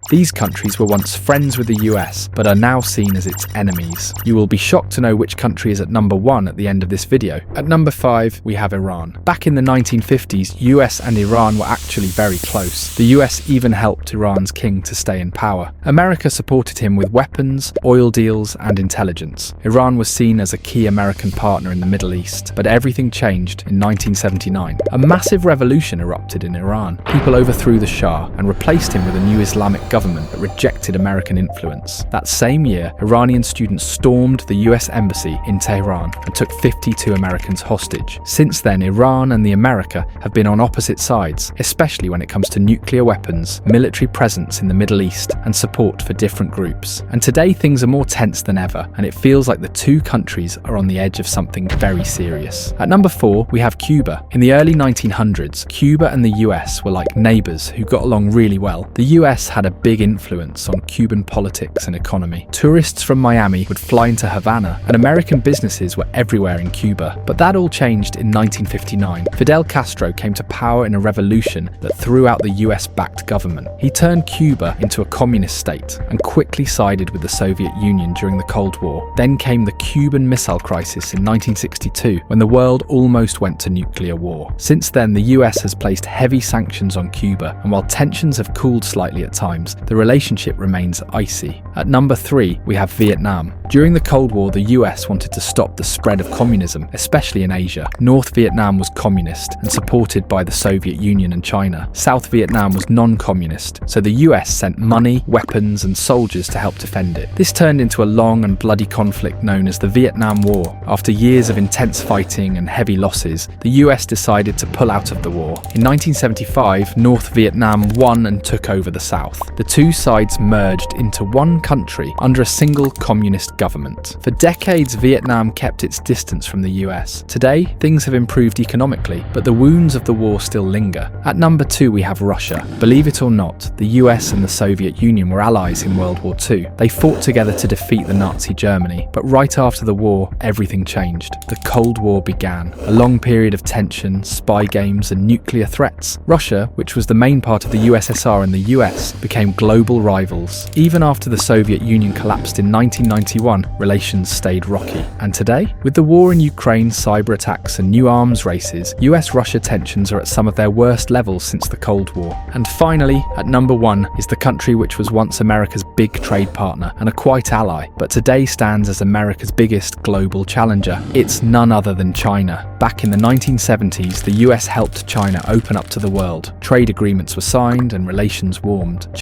These countries were once friends with the US, but are now seen as its enemies. You will be shocked to know which country is at number 1 at the end of this video. At number 5, we have Iran. Back in the 1950s, US and Iran were actually very close. The US even helped Iran's king to stay in power. America supported him with weapons, oil deals, and intelligence. Iran was seen as a key American partner in the Middle East, but everything changed in 1979. A massive revolution erupted in Iran. People overthrew the Shah and replaced him with a new Islamic government that rejected American influence. That same year, Iranian students stormed the US embassy in Tehran and took 52 Americans hostage. Since then, Iran and the America have been on opposite sides, especially when it comes to nuclear weapons, military presence in the Middle East, and support for different groups. And today things are more tense than ever, and it feels like the two countries are on the edge of something very serious. At number 4, we have Cuba. In the early 1900s, Cuba and the US were like neighbours who got along really well. The US had a big influence on Cuban politics and economy. Tourists from Miami would fly into Havana, and American businesses were everywhere in Cuba. But that all changed in 1959. Fidel Castro came to power in a revolution that threw out the US-backed government. He turned Cuba into a communist state and quickly sided with the Soviet Union during the Cold War. Then came the Cuban Missile Crisis in 1962, when the world almost went to nuclear war. Since then, the US has placed heavy sanctions on Cuba, and while tensions have cooled slightly at times, the relationship remains icy. At number 3, we have Vietnam. During the Cold War, the US wanted to stop the spread of communism, especially in Asia. North Vietnam was communist and supported by the Soviet Union and China. South Vietnam was non-communist, so the US sent money, weapons, and soldiers to help defend it. This turned into a long and bloody conflict known as the Vietnam War. After years of intense fighting and heavy losses, the US decided to pull out of the war. In 1975, North Vietnam won and took over the South. The two sides merged into one country under a single communist government. For decades, Vietnam kept its distance from the US. Today, things have improved economically, but the wounds of the war still linger. At number 2, we have Russia. Believe it or not, the US and the Soviet Union were allies in World War II. They fought together to defeat the Nazi Germany, but right after the war, everything changed. The Cold War began, a long period of tension, spy games, and nuclear threats. Russia, which was the main part of the USSR and the US, became global rivals. Even after the Soviet Union collapsed in 1991, relations stayed rocky. And today, with the war in Ukraine, cyber attacks, and new arms races, US-Russia tensions are at some of their worst levels since the Cold War. And finally, at number 1 is the country which was once America's big trade partner and a quiet ally, but today stands as America's biggest global challenger. It's none other than China. Back in the 1970s, the US helped China open up to the world. Trade agreements were signed and relations warmed.